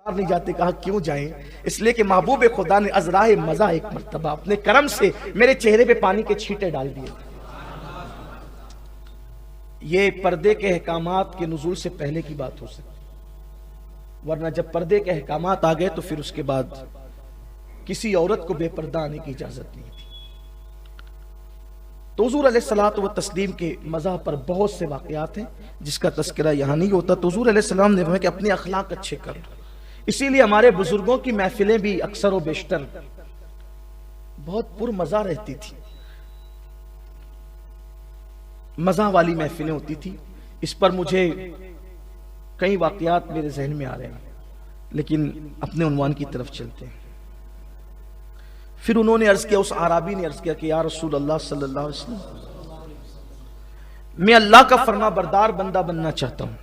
नहीं जाते। कहा क्यों जाएं? इसलिए कि महबूब खुदा ने अजराए मजा एक मर्तबा अपने करम से मेरे चेहरे पे पानी के छींटे डाल दिए। ये पर्दे के अहकामात के नुज़ूल से पहले की बात हो सकती, वरना जब पर्दे के अहकामात आ गए तो फिर उसके बाद किसी औरत को बेपर्दा आने की इजाजत नहीं थी। तो हुज़ूर अलैहिस्सलातु व तस्लीम के मज़हब पर बहुत से वाक़यात हैं जिसका तज़किरा यहाँ नहीं होता। तो हुज़ूर अलैहिस्सलाम ने कहा कि अपने अखलाक अच्छे कर। इसीलिए हमारे बुजुर्गों की महफिलें भी अक्सर व बेशतर बहुत पुरमज़ा रहती थी, मज़ा वाली महफिलें होती थी। इस पर मुझे कई वाक़यात मेरे जहन में आ रहे हैं, लेकिन अपने उन्वान की तरफ चलते हैं। फिर उन्होंने अर्ज किया, उस आराबी ने अर्ज किया कि या रसूल अल्लाह सल्लल्लाहु अलैहि वसल्लम, मैं अल्लाह का फरमा बरदार बंदा बनना चाहता हूं,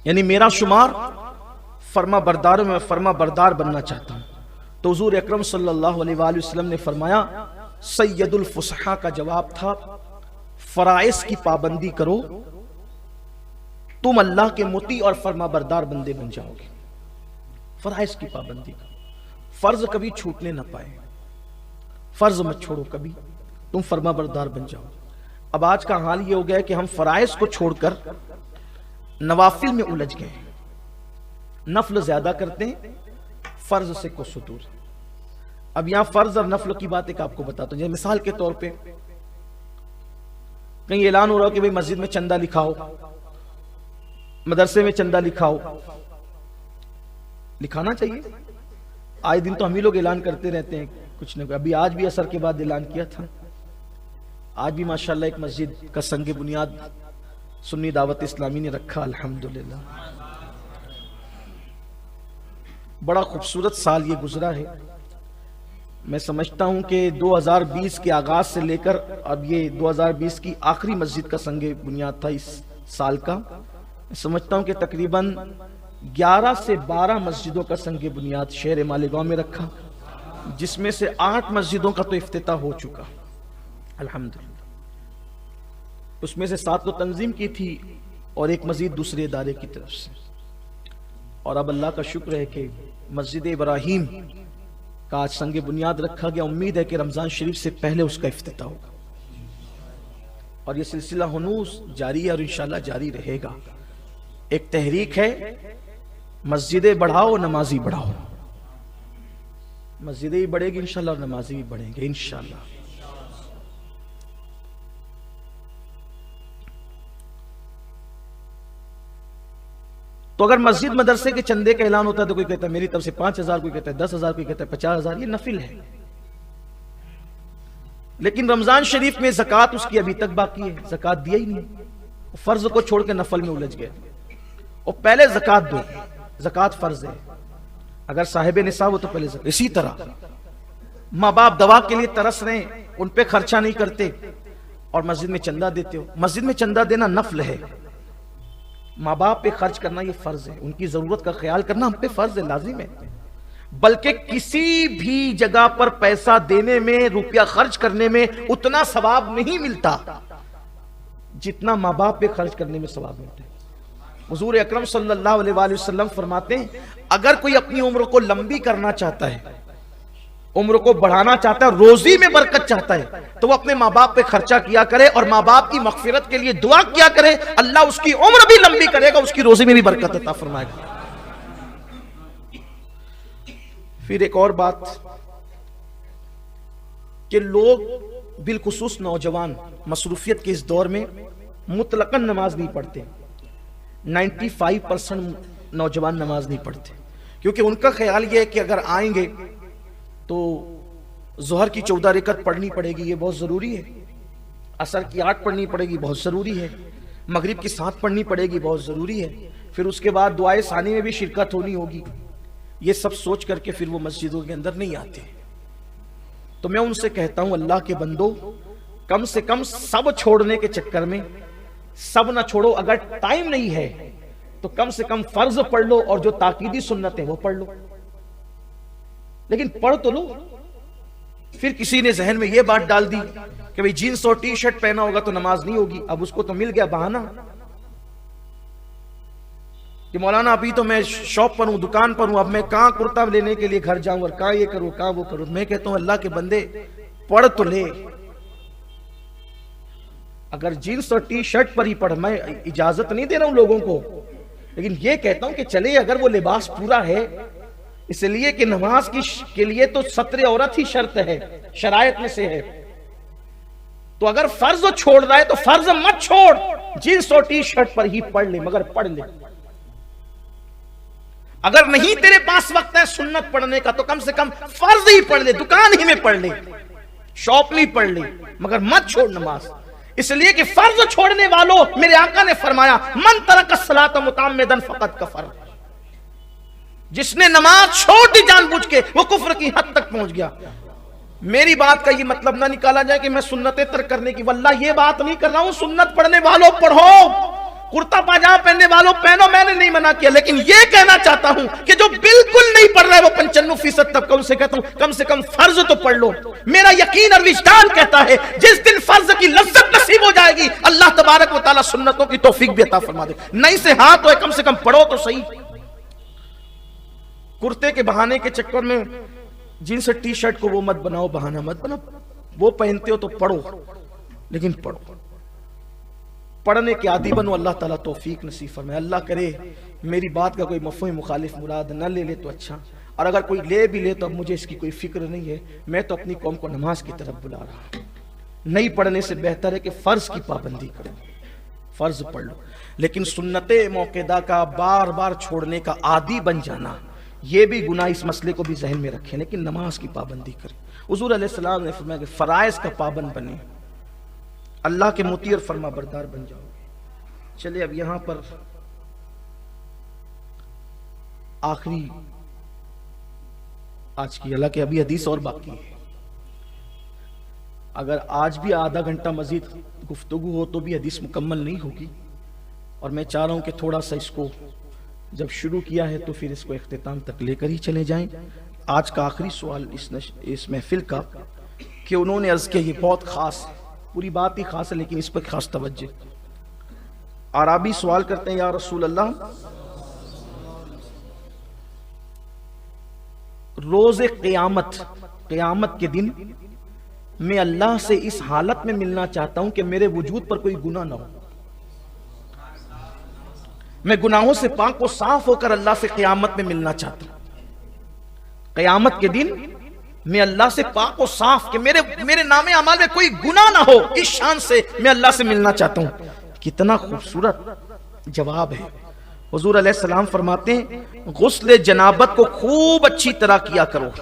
यानी मेरा शुमार फरमा बरदारों में फरमा बरदार बनना चाहता हूं। तो हुजूर अकरम सल्लल्लाहु अलैहि वसल्लम ने फरमाया, सैयदुल फुसहा का जवाब था, फराइज की पाबंदी करो, तुम अल्लाह के मुती और फरमा बरदार बंदे बन जाओगे। फराइज की पाबंदी करो, फर्ज कभी छूटने ना पाए, फर्ज मत छोड़ो कभी, तुम फरमा बरदार बन जाओ। अब आज का हाल ये हो गया कि हम फराइज को छोड़कर नवाफिल में उलझ गए, नफल ज्यादा करते हैं, फर्ज से को दूर। अब यहां फर्ज और नफल की बात एक आपको बताता हूं। जैसे मिसाल के तौर पे कहीं ऐलान हो रहा हो कि भाई मस्जिद में चंदा लिखाओ, मदरसे में चंदा लिखाओ, लिखाना चाहिए। आए दिन तो हम ही लोग ऐलान करते रहते हैं कुछ न कुछ। अभी आज भी असर के बाद ऐलान किया था। आज भी माशाल्लाह एक मस्जिद का संग बुनियाद सुन्नी दावत इस्लामी ने रखा, अल्हम्दुलिल्लाह। बड़ा खूबसूरत साल ये गुजरा है। मैं समझता हूं कि 2020 के आगाज से लेकर अब ये 2020 की आखिरी मस्जिद का संग बुनियाद था इस साल का। मैं समझता हूं कि तकरीबन 11 से 12 मस्जिदों का संग बुनियाद शहर मालेगांव में रखा, जिसमें से 8 मस्जिदों का तो इफ्तिताह हो चुका, अल्हम्दुलिल्लाह। उसमें से 7 तो तंजीम की थी और एक मस्जिद दूसरे इदारे की तरफ से। और अब अल्लाह का शुक्र है कि मस्जिद इब्राहीम का आज संग बुनियाद रखा गया। उम्मीद है कि रमजान शरीफ से पहले उसका इफ्तिताह होगा और यह सिलसिला हुनूस जारी है और इंशाल्लाह जारी रहेगा। एक तहरीक है, मस्जिदें बढ़ाओ नमाजी बढ़ाओ। मस्जिदें ही बढ़ेगी इंशाल्लाह और नमाजी भी बढ़ेंगे इंशाल्लाह। तो अगर मस्जिद मदरसे के चंदे का ऐलान होता है तो कोई कहता है मेरी तरफ से 5,000, कोई कहता है 10,000, कोई कहता है 50,000, ये नफिल है। लेकिन रमजान शरीफ में ज़कात उसकी अभी तक बाकी है, ज़कात दिया ही नहीं, फर्ज को छोड़ के नफल में उलझ गए। और पहले ज़कात दो, ज़कात फर्ज है, अगर साहिब निसाब हो तो पहले ज़कात। इसी तरह माँ बाप दवा के लिए तरस रहे, उन पे खर्चा नहीं करते और मस्जिद में चंदा देते हो। मस्जिद में चंदा देना नफल है, माँ बाप पे खर्च करना ये फर्ज है, उनकी जरूरत का ख्याल करना हम पे फर्ज है, लाजिम है। बल्कि किसी भी जगह पर पैसा देने में, रुपया खर्च करने में उतना सवाब नहीं मिलता जितना माँ बाप पे खर्च करने में सवाब मिलता है। हुजूर अकरम सल्लल्लाहु अलैहि वसल्लम फरमाते हैं, अगर कोई अपनी उम्र को लंबी करना चाहता है, उम्र को बढ़ाना चाहता है, रोजी में बरकत चाहता है, तो वो अपने माँ बाप पे खर्चा किया करे और माँ बाप की मगफिरत के लिए दुआ किया करे। अल्लाह उसकी उम्र भी लंबी करेगा, उसकी रोजी में भी बरकत अता फरमाएगा। फिर एक और बात कि लोग बिलखुसूस नौजवान मसरूफियत के इस दौर में मुतलकन नमाज नहीं पढ़ते। 95% नौजवान नमाज नहीं पढ़ते, क्योंकि उनका ख्याल यह है कि अगर आएंगे तो जोहर की 14 रकअत पढ़नी पड़ेगी, ये बहुत जरूरी है, असर की 8 पढ़नी पड़ेगी, बहुत जरूरी है, मगरिब की 7 पढ़नी पड़ेगी, बहुत जरूरी है, फिर उसके बाद दुआए सानी में भी शिरकत होनी होगी। ये सब सोच करके फिर वो मस्जिदों के अंदर नहीं आते। तो मैं उनसे कहता हूं, अल्लाह के बंदो, कम से कम सब छोड़ने के चक्कर में सब ना छोड़ो। अगर टाइम नहीं है तो कम से कम फर्ज पढ़ लो और जो ताकीदी सुन्नत है वो पढ़ लो, लेकिन पढ़ तो लो। फिर किसी ने जहन में यह बात डाल दी कि भाई जीन्स और टी शर्ट पहना होगा तो नमाज नहीं होगी। अब उसको तो मिल गया बहाना, कि मौलाना अभी तो मैं शॉप पर हूं, दुकान पर हूं, अब मैं कहां कुर्ता लेने के लिए घर जाऊं और कहां ये करूं, कहां वो करूं। मैं कहता हूं अल्लाह के बंदे पढ़ तो ले। अगर जींस और टी शर्ट पर ही पढ़, मैं इजाजत नहीं दे रहा हूं लोगों को, लेकिन ये कहता हूं कि चले अगर वो लिबास पूरा है, इसलिए कि नमाज के लिए तो सत्र औरत ही शर्त है, शरायत में से है। तो अगर फर्ज छोड़ रहा है तो फर्ज मत छोड़, जींस और टी शर्ट पर ही पढ़ ले, मगर पढ़ ले। अगर नहीं तेरे पास वक्त है सुन्नत पढ़ने का तो कम से कम फर्ज ही पढ़ ले, दुकान ही में पढ़ ले, शॉप में पढ़ ले, मगर मत छोड़ नमाज। इसलिए कि फर्ज छोड़ने वालों, मेरे आका ने फरमाया मन तरक सलात मुताम्मिदन फकत कफर, जिसने नमाज छोड़ दी जानबूझ के वो कुफ्र की हद तक पहुंच गया। मेरी बात का ये मतलब ना निकाला जाए कि मैं सुन्नतें तर्क करने की, वल्लाह ये बात नहीं कर रहा हूं। सुन्नत पढ़ने वालों पढ़ो, कुर्ता पाजामा पहनने वालों पहनो, मैंने नहीं मना किया, लेकिन ये कहना चाहता हूं कि जो बिल्कुल नहीं पढ़ रहा है वो 95% तक, उनसे कहता हूं कम से कम फर्ज तो पढ़ लो। मेरा यकीन और विजदान कहता है जिस दिन फर्ज की लज्जत नसीब हो जाएगी अल्लाह तबारक व तआला सुन्नतों की तौफीक भी अता फरमा दे। नहीं से हाथ हो, कम से कम पढ़ो तो सही। कुर्ते के बहाने के चक्कर में जींस टी शर्ट को वो मत बनाओ, बहाना मत बनाओ। वो पहनते हो तो पढ़ो, लेकिन पढ़ो, पढ़ने के आदी बनो। अल्लाह ताला तौफीक नसीब फरमाए। अल्लाह करे मेरी बात का कोई मफ़हूम मुखालिफ मुराद न ले ले तो अच्छा, और अगर कोई ले भी ले तो अब मुझे इसकी कोई फिक्र नहीं है। मैं तो अपनी कौम को नमाज की तरफ बुला रहा हूं। नहीं पढ़ने से बेहतर है कि फर्ज की पाबंदी करो, फर्ज पढ़ लो। लेकिन सुन्नते मौक़िदा का बार बार छोड़ने का आदी बन जाना, ये भी गुनाह, इस मसले को भी जहन में रखें। लेकिन नमाज की पाबंदी करें। हुज़ूर अलैहिस्सलाम ने फरमाया कि फ़राइज़ का पाबंद बने, अल्लाह के मुती और फरमा बरदार बन जाओगे। चलिए अब यहां पर आखिरी आज की, हालांकि अभी हदीस और बाकी है। अगर आज भी आधा घंटा मजीद गुफ्तगू हो तो भी हदीस मुकम्मल नहीं होगी, और मैं चाह रहा हूं कि थोड़ा सा इसको जब शुरू किया है तो फिर इसको इख्तिताम तक लेकर ही चले जाएं। आज का आखिरी सवाल इस महफिल का कि उन्होंने अर्ज किया, ये बहुत खास है, पूरी बात ही खास है लेकिन इस पर खास तवज्जो। आराबी सवाल करते हैं, या रसूल अल्लाह, रोज़े क़यामत के दिन मैं अल्लाह से इस हालत में मिलना चाहता हूं कि मेरे वजूद पर कोई गुनाह ना हो, मैं गुनाहों से पाक और साफ होकर अल्लाह से क़यामत में मिलना चाहता हूं। क़यामत के दिन मैं अल्लाह से पाक और साफ, कि मेरे नामे अमाल में कोई गुनाह ना हो, इस शान से मैं अल्लाह से मिलना चाहता हूं। कितना खूबसूरत जवाब है। हुजूर अलैहिस्सलाम फरमाते हैं गुस्ल जनाबत को खूब अच्छी तरह किया करो,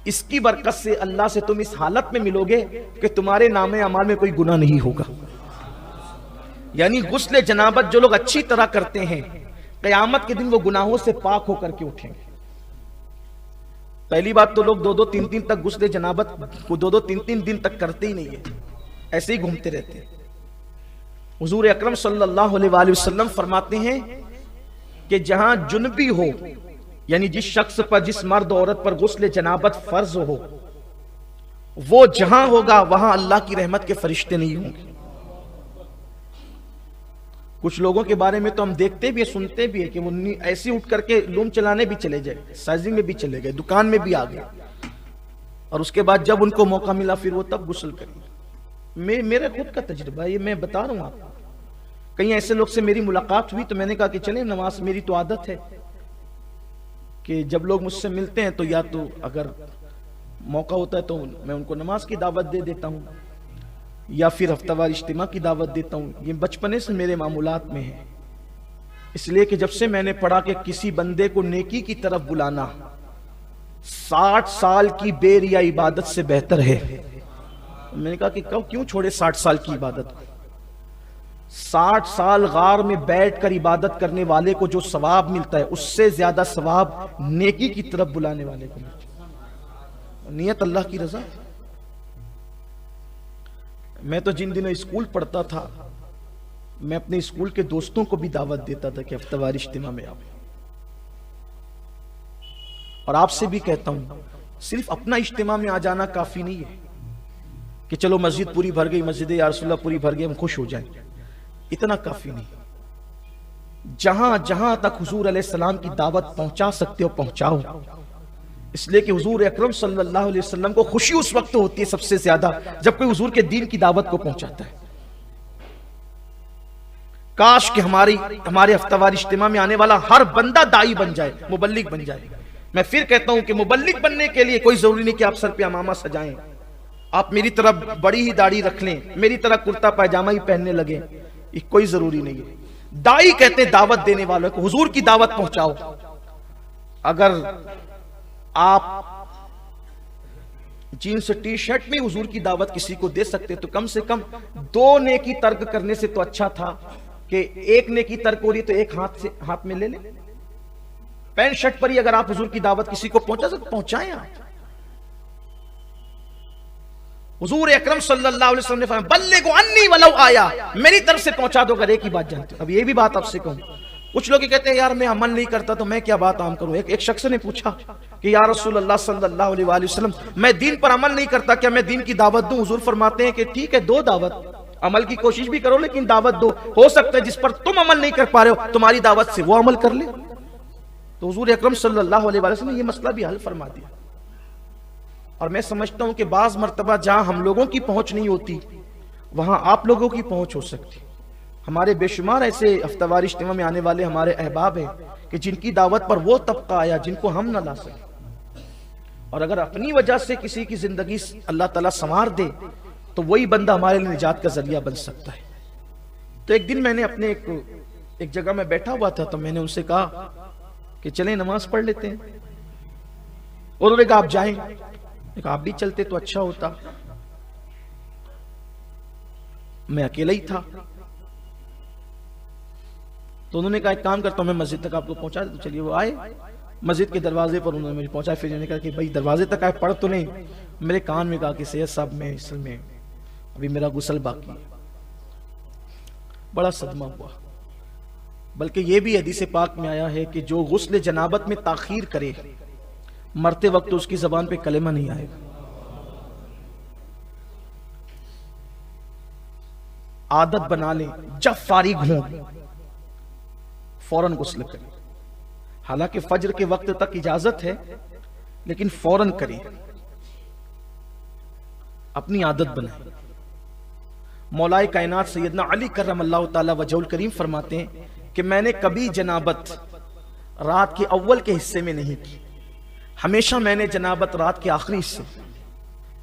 इसकी बरकत से अल्लाह से तुम इस हालत में मिलोगे कि तुम्हारे नामे अमाल में कोई गुनाह नहीं होगा। यानी गुस्ल जनाबत जो लोग अच्छी तरह करते हैं, क़यामत के दिन वो गुनाहों से पाक होकर के उठेंगे। पहली बात तो लोग 2-2-3-3 तक गुस्ले जनाबत को 2-2-3-3 दिन तक करते ही नहीं है, ऐसे ही घूमते रहते हैं। हुजूर अकरम सल्लल्लाहु अलैहि वसल्लम फरमाते हैं कि जहां जुनबी हो, यानी जिस शख्स पर, जिस मर्द औरत पर गुस्ले जनाबत फर्ज हो, वो जहां होगा वहां अल्लाह की रहमत के फरिश्ते नहीं होंगे। कुछ लोगों के बारे में तो हम देखते भी है, सुनते भी है कि वो ऐसे उठ करके लूम चलाने भी चले जाए, साइजिंग में भी चले गए, दुकान में भी आ गए, और उसके बाद जब उनको मौका मिला फिर वो तब गुस्ल करेंगे। मेरा खुद का तजुर्बा, ये मैं बता रहा हूं आपको। कहीं ऐसे लोग से मेरी मुलाकात हुई तो मैंने कहा कि चले नमाज, मेरी तो आदत है कि जब लोग मुझसे मिलते हैं तो या तो अगर मौका होता है तो मैं उनको नमाज की दावत दे देता हूं, या फिर हफ्तावार इज्तिमा की दावत देता हूं। ये बचपने से मेरे मामूलात में है, इसलिए कि जब से मैंने पढ़ा कि किसी बंदे को नेकी की तरफ बुलाना 60 साल की बेरिया इबादत से बेहतर है। मैंने कहा कि क्यों छोड़े 60 साल की इबादत को। 60 साल गार में बैठकर इबादत करने वाले को जो सवाब मिलता है उससे ज्यादा सवाब नेकी की तरफ बुलाने वाले को मिलता है। नियत अल्लाह की रजा। मैं तो जिन दिनों स्कूल पढ़ता था, मैं अपने स्कूल के दोस्तों को भी दावत देता था कि हफ्तावार इज्तिमा में आओ। और आपसे भी कहता हूं, सिर्फ अपना इज्तिमा में आ जाना काफी नहीं है कि चलो मस्जिद पूरी भर गई, मस्जिद या रसूलुल्लाह पूरी भर गई, हम खुश हो जाएं, इतना काफी नहीं। जहां जहां तक हुजूर अलैहिस्सलाम की दावत पहुंचा सकते हो पहुंचाओ, इसलिए कि हुजूर अकरम सल्लल्लाहु अलैहि वसल्लम को खुशी उस वक्त होती है सबसे ज्यादा जब कोई हुजूर के दीन की दावत को पहुंचाता है। काश कि हमारे हफ्तावार इज्तिमा में आने वाला हर बंदा दाई बन जाए, मुबल्लिग बन जाए। मैं फिर कहता हूं कि मुबल्लिग बनने के लिए कोई जरूरी नहीं कि आप सर पे अमामा सजाएं, आप मेरी तरह बड़ी ही दाढ़ी रख लें, मेरी तरह कुर्ता पैजामा ही पहनने लगे, ये कोई जरूरी नहीं है। दाई कहते हैं दावत देने वालों को, हुजूर की दावत पहुंचाओ। अगर आप जीन्स टी शर्ट में हुजूर की दावत किसी को दे सकते तो कम से कम 2 नेकी तर्क करने से तो अच्छा था कि 1 नेकी तर्क हो रही तो एक हाथ में ले ले। पैंट शर्ट पर ही अगर आप हुजूर की दावत किसी को पहुंचा सकते पहुंचाएं आप। हुजूर अकरम सल्लल्लाहु अलैहि वसल्लम ने फरमाया बल्लिगु अन्नी वलौ आया, मेरी तरफ से पहुंचा दो अगर एक ही बात जानते हो। अब ये भी बात आपसे कहूं, कुछ लोग कहते हैं यार मैं अमल नहीं करता तो मैं क्या बात आम करूं। एक शख्स ने पूछा कि या रसूल अल्लाह सल्लल्लाहु अलैहि वसल्लम मैं दीन पर अमल नहीं करता, क्या मैं दीन की दावत दूं? हुजूर फरमाते हैं कि ठीक है दो दावत, अमल की कोशिश भी करो लेकिन दावत दो, हो सकता है जिस पर तुम अमल नहीं कर पा रहे हो तुम्हारी दावत से वो अमल कर ले। तो हुजूर अकरम सल्लल्लाहु अलैहि वसल्लम ने ये मसला भी हल फरमा दिया। और मैं समझता हूं कि बाज मर्तबा जहां हम लोगों की पहुंच नहीं होती वहां आप लोगों की पहुंच हो सकती। हमारे बेशुमार ऐसे हफ्तावार इज्तिमा में आने वाले हमारे अहबाब हैं कि जिनकी दावत पर वो तबका आया जिनको हम न ला सके, और अगर अपनी वजह से किसी की जिंदगी अल्लाह ताला संवार दे तो वही बंदा हमारे लिए निजात का जरिया बन सकता है। तो एक दिन मैंने अपने एक जगह में बैठा हुआ था तो मैंने उनसे कहा कि चलें नमाज पढ़ लेते हैं। उन्होंने कहा आप जाएं, आप भी चलते तो अच्छा होता। मैं अकेला ही था तो उन्होंने कहा एक काम करता हूं मैं मस्जिद तक आपको पहुंचा दे। तो चलिए वो आए, मस्जिद के दरवाजे पर उन्होंने मुझे पहुंचा। फिर मैंने कहा कि भाई दरवाजे तक आए, पढ़ तो नहीं। मेरे कान में कहा कि सैयद साहब मैं असल में अभी मेरा गुस्ल बाकी है। बड़ा सदमा हुआ। बल्कि यह भी हदीस पाक में आया है कि जो गुस्ल जनाबत में ताखीर करे मरते वक्त उसकी जबान पे कलेमा नहीं आएगा। आदत बना लें जब फारिग हों फौरन गुस्ल करें। हालांकि फज्र के वक्त तक इजाजत है लेकिन फौरन करें, अपनी आदत बनाएं। मौलाए कायनात सैयदना अली करमल्लाहु ताला वजहुल करीम फरमाते हैं कि मैंने कभी जनाबत रात के अव्वल के हिस्से में नहीं की, हमेशा मैंने जनाबत रात के आखिरी हिस्से।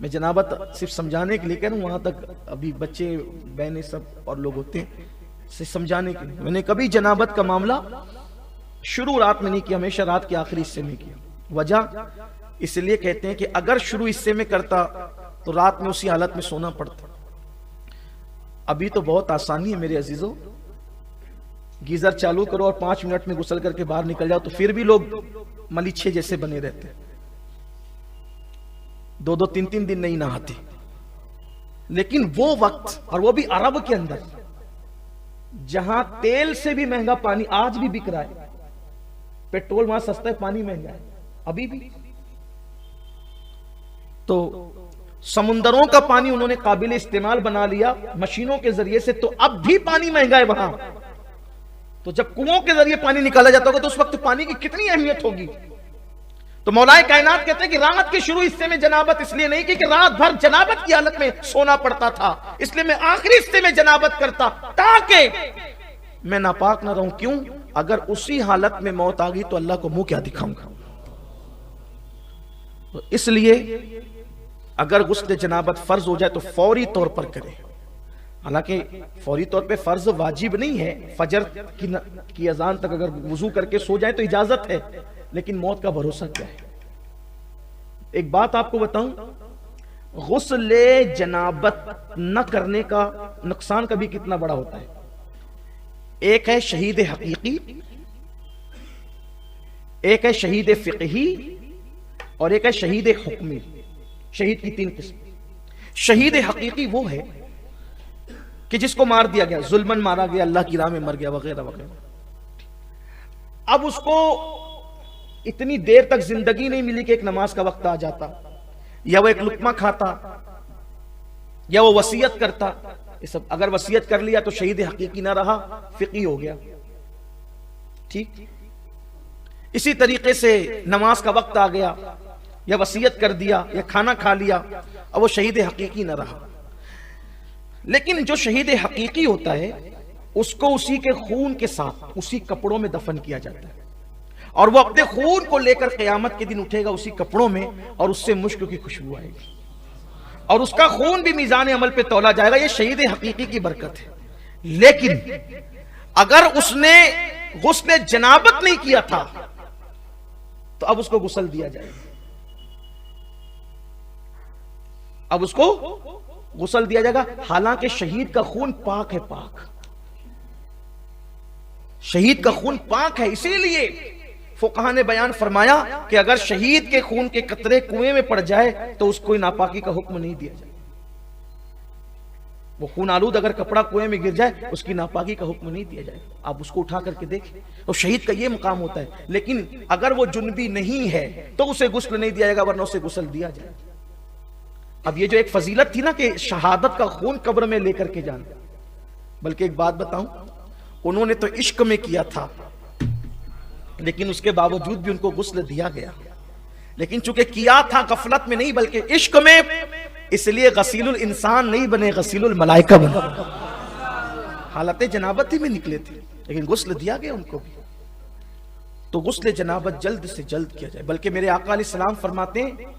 मैं जनाबत सिर्फ समझाने के लिए कह रहा हूं, वहां तक अभी बच्चे बहनें सब और लोग होते हैं से समझाने के लिए। मैंने कभी जनाबत का मामला शुरू रात में नहीं किया, हमेशा रात के आखिरी हिस्से में किया। वजह इसलिए कहते हैं कि अगर शुरू हिस्से में करता तो रात में उसी हालत में सोना पड़ता। अभी तो बहुत आसानी है मेरे अजीजों, गीजर चालू करो और 5 मिनट में गुसल करके बाहर निकल जाओ तो फिर भी लोग मलीछे जैसे बने रहते, 2-2, 3-3 दिन नहीं नहाते। लेकिन वो वक्त, और वो भी अरब के अंदर जहां तेल से भी महंगा पानी आज भी बिक रहा है, पेट्रोल वहां सस्ता है पानी महंगा है अभी भी, तो समुंदरों का पानी उन्होंने काबिल इस्तेमाल बना लिया मशीनों के जरिए से, तो अब भी पानी महंगा है वहां। तो जब कुओं के जरिए पानी निकाला जाता होगा तो उस वक्त पानी की कितनी अहमियत होगी। तो मौलाए कायनात कहते हैं कि रात के शुरू हिस्से में जनाबत इसलिए नहीं कि रात भर जनाबत की हालत में सोना पड़ता था, इसलिए मैं आखिरी हिस्से में जनाबत करता ताकि मैं नापाक ना रहूं। क्यों? अगर उसी हालत में मौत आ गई तो अल्लाह को मुंह क्या दिखाऊंगा। तो इसलिए अगर गुस्ल जनाबत फर्ज हो जाए तो फौरी तौर पर करें। हालांकि फौरी तौर पे फर्ज वाजिब नहीं है, फजर की अजान तक अगर वुजू करके सो जाए तो इजाजत है, लेकिन मौत का भरोसा क्या है। एक बात आपको बताऊं, गुस्ल जनाबत न करने का नुकसान कभी कितना बड़ा होता है। एक है शहीद हकीकी, एक है शहीद फिqही और एक है शहीद हुक्मी। शहीद की 3 किस्म। शहीद हकीकी वो है कि जिसको मार दिया गया, जुल्मन मारा गया, अल्लाह की राह में मर गया वगैरह वगैरह। अब उसको इतनी देर तक जिंदगी नहीं मिली कि एक नमाज का वक्त आ जाता, या वो एक लुकमा खाता, या वो वसीयत करता। ये सब अगर वसीयत कर लिया तो शहीद हकीकी ना रहा, फिqही हो गया। ठीक इसी तरीके से नमाज का वक्त आ गया, या वसीयत कर दिया, या खाना खा लिया, अब वो शहीद हकीकी न रहा। लेकिन जो शहीद हकीकी होता है उसको उसी के खून के साथ उसी कपड़ों में दफन किया जाता है, और वो अपने खून को लेकर क़यामत के दिन उठेगा उसी कपड़ों में, और उससे मुश्क की खुशबू आएगी, और उसका खून भी मीज़ान अमल पे तौला जाएगा। ये शहीद हकीकी की बरकत है। लेकिन अगर उसने गुस्ल जनाबत नहीं किया था तो अब उसको गुस्ल दिया जाएगा, अब उसको गुस्ल दिया जाएगा। हालांकि शहीद का खून पाक है, पाक, शहीद का खून पाक है। इसीलिए फुकहा ने बयान फरमाया कि अगर शहीद के खून के कतरे कुएं में पड़ जाए तो उसको नापाकी का हुक्म नहीं दिया जाए। वो खून आलूद अगर कपड़ा कुएं में गिर जाए उसकी नापाकी का हुक्म नहीं दिया जाए। आप उसको उठा करके देखें, तो शहीद का ये मकाम होता है। लेकिन अगर वो जुनबी नहीं है तो उसे गुस्ल नहीं दिया जाएगा, वरना उसे गुस्ल दिया जाए। अब ये जो एक फजीलत थी ना कि शहादत का खून कब्र में लेकर के जाना, बल्कि एक बात बताऊं, उन्होंने तो इश्क में किया था, लेकिन उसके बावजूद भी उनको गुस्ल दिया गया। लेकिन चूंकि किया था गफलत में नहीं बल्कि इश्क में, इसलिए गसीलुल इंसान नहीं बने, गसीलुल मलाइका बने। हालत जनाबत ही में निकले थे, लेकिन गुस्ल दिया गया उनको भी। तो गुस्ल जनाबत जल्द से जल्द किया जाए। बल्कि मेरे आका अलैहिस्सलाम फरमाते हैं,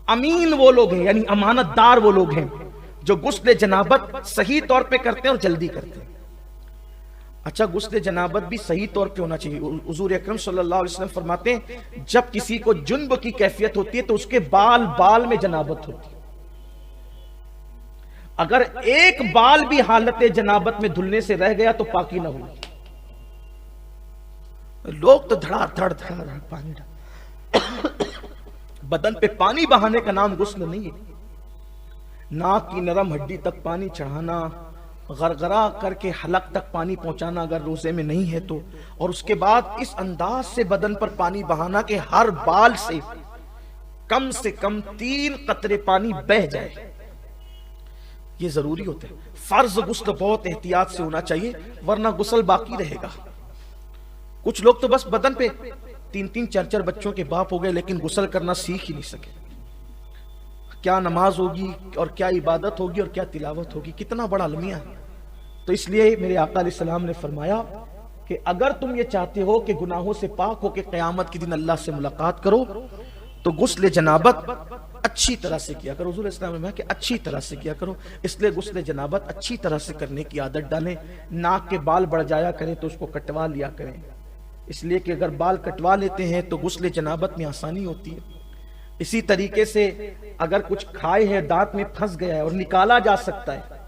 अमीन वो लोग हैं, यानी अमानतदार वो लोग हैं जो गुस्ल जनाबत सही तौर पे करते हैं और जल्दी करते हैं। अच्छा, गुस्ल जनाबत भी सही तौर पे होना चाहिए। हुजूर अकरम सल्लल्लाहु अलैहि वसल्लम फरमाते हैं, जब किसी को जुन्ब की कैफियत होती है तो उसके बाल बाल में जनाबत होती है। अगर एक बाल भी हालत जनाबत में धुलने से रह गया तो पाकी ना हुई। लोग तो धड़ाधड़ धड़ाधड़ पानी बदन पे पानी बहाने का नाम गुस्ल नहीं है। नाक की नरम हड्डी तक पानी चढ़ाना, गरगरा करके हलक तक पानी पहुंचाना अगर रोजे में नहीं है तो, और उसके बाद इस अंदाज से बदन पर पानी बहाना कि हर बाल से कम 3 कतरे पानी बह जाए, ये जरूरी होता है। फर्ज गुस्ल बहुत एहतियात से होना चाहिए, वरना गुस्ल बाकी रहेगा। कुछ लोग तो बस बदन पे 3-3 4-4 बच्चों के बाप हो गए, लेकिन गुस्ल करना सीख ही नहीं सके। क्या नमाज होगी और क्या इबादत होगी और क्या तिलावत होगी, कितना बड़ा अलमिया है। तो इसलिए मेरे आका अलैहिस्सलाम ने फरमाया कि अगर तुम ये चाहते हो कि गुनाहों से पाक हो के क़यामत के दिन अल्लाह से मुलाकात करो तो गुस्ल जनाबत अच्छी तरह से किया करो। हुजूर इस्लाम ने कि अच्छी तरह से किया करो, इसलिए गुस्ल जनाबत अच्छी तरह से करने की आदत डालें। नाक के बाल बढ़ जाया करें तो उसको कटवा लिया करें, इसलिए कि अगर बाल कटवा लेते हैं तो गुस्ल जनाबत में आसानी होती है। इसी तरीके से अगर कुछ खाए है दांत में फंस गया है और निकाला जा सकता है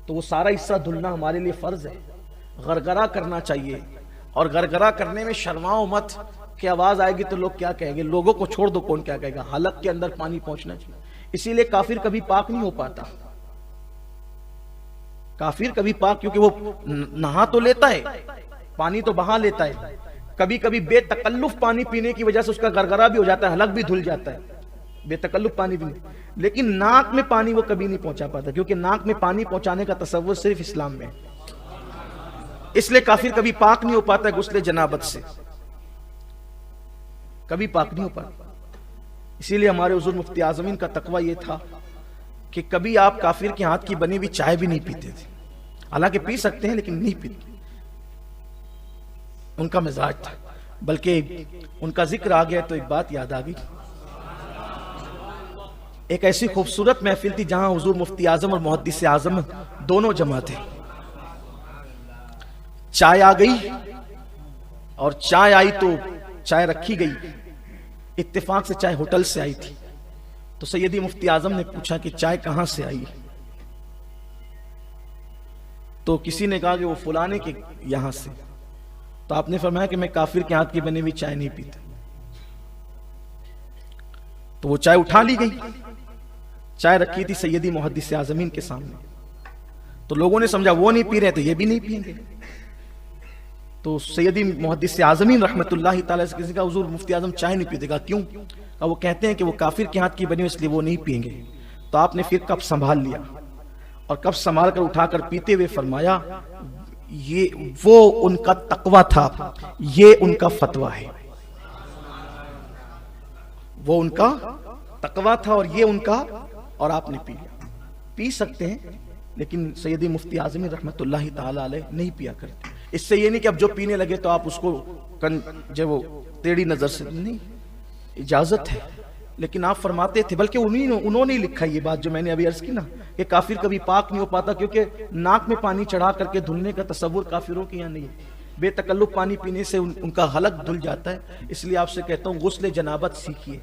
तो वो सारा हिस्सा धुलना हमारे लिए फर्ज है। गरगरा करना चाहिए, और गरगरा करने में शर्माओ मत कि आवाज आएगी तो लोग क्या कहेंगे। लोगों को छोड़ दो, कौन क्या कहेगा। हलक के अंदर पानी पहुंचना चाहिए। इसीलिए काफिर कभी पाक नहीं हो पाता। काफिर कभी पाक, क्योंकि वो नहा तो लेता है, पानी तो बहा लेता है, कभी कभी बेतकल्लुफ पानी पीने की वजह से उसका गरगरा भी हो जाता है, हलक भी धुल जाता है बेतकल्लुफ पानी पीने। लेकिन नाक में पानी वो कभी नहीं पहुंचा पाता, क्योंकि नाक में पानी पहुंचाने का तसव्वुर सिर्फ इस्लाम में है। इसलिए काफिर कभी पाक नहीं हो पाता है गुस्ले जनाबत से, कभी पाक नहीं हो पाता। इसीलिए हमारे हुजूर मुफ्ती आज़मीन का तकवा यह था कि कभी आप काफिर के हाथ की बनी हुई चाय भी नहीं पीते थे। हालांकि पी सकते हैं लेकिन नहीं पीते, उनका मिजाज था। बल्कि उनका जिक्र आ गया तो एक बात याद आ गई। एक ऐसी खूबसूरत महफिल थी जहां हुजूर मुफ्ती आजम और मुहद्दिस आजम दोनों जमा थे। चाय आ गई, और चाय आई तो चाय रखी गई। इत्तेफाक से चाय होटल से आई थी, तो सैयदी मुफ्ती आजम ने पूछा कि चाय कहां से आई। तो किसी ने कहा कि वो फुलाने के यहां से। तो आपने फरमाया कि मैं काफिर के हाथ की बनी हुई चाय नहीं पीता। तो वो चाय उठा ली गई। चाय रखी थी सैयदी मुहद्दिस आज़मीन के सामने, तो लोगों ने समझा वो नहीं पी रहे तो ये भी नहीं पिएंगे। तो सैयदी मुहद्दिस आज़मीन रहमतुल्लाहि तआला से किसी का हुजूर मुफ्ती आज़म चाय नहीं पीतेगा, क्यों? वो कहते हैं कि वो काफिर के हाथ की बनी हुई इसलिए वो नहीं पिएंगे। तो आपने फिर कप संभाल लिया, और कप संभाल कर उठाकर पीते हुए फरमाया, ये वो उनका तकवा था, ये उनका फतवा है। वो उनका तकवा था और ये उनका, और आपने पी लिया। पी सकते हैं, लेकिन सैयदी मुफ्ती आज़मी रहमतुल्लाहि ताला अलैह नहीं पिया करते। इससे ये नहीं कि अब जो पीने लगे तो आप उसको जो वो टेढ़ी नजर से, नहीं, इजाजत है। लेकिन आप फरमाते थे, बल्कि उन्होंने लिखा ये बात जो मैंने अभी अर्ज की ना, कि काफिर कभी पाक नहीं हो पाता, क्योंकि नाक में पानी चढ़ा करके धुलने का तसव्वुर काफिरों के यहाँ नहीं है। बेतकल्लुफ पानी पीने से उनका हलक धुल जाता है। इसलिए आपसे कहता हूँ, गुस्ल जनाबत सीखिए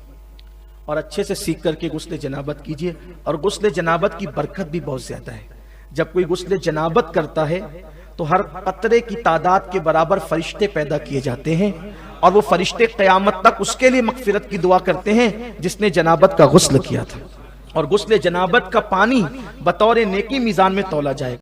और अच्छे से सीख करके गुस्ल जनाबत कीजिए। और गुस्ल जनाबत की बरकत भी बहुत ज्यादा है। जब कोई गुस्ल जनाबत करता है तो हर कतरे की तादाद के बराबर फरिश्ते पैदा किए जाते हैं, और वो फरिश्ते क़यामत तक उसके लिए मग़फ़िरत की दुआ करते हैं जिसने जनाबत का गुस्ल किया था। और गुस्ल जनाबत का पानी बतौर नेकी मीज़ान में तौला जाएगा।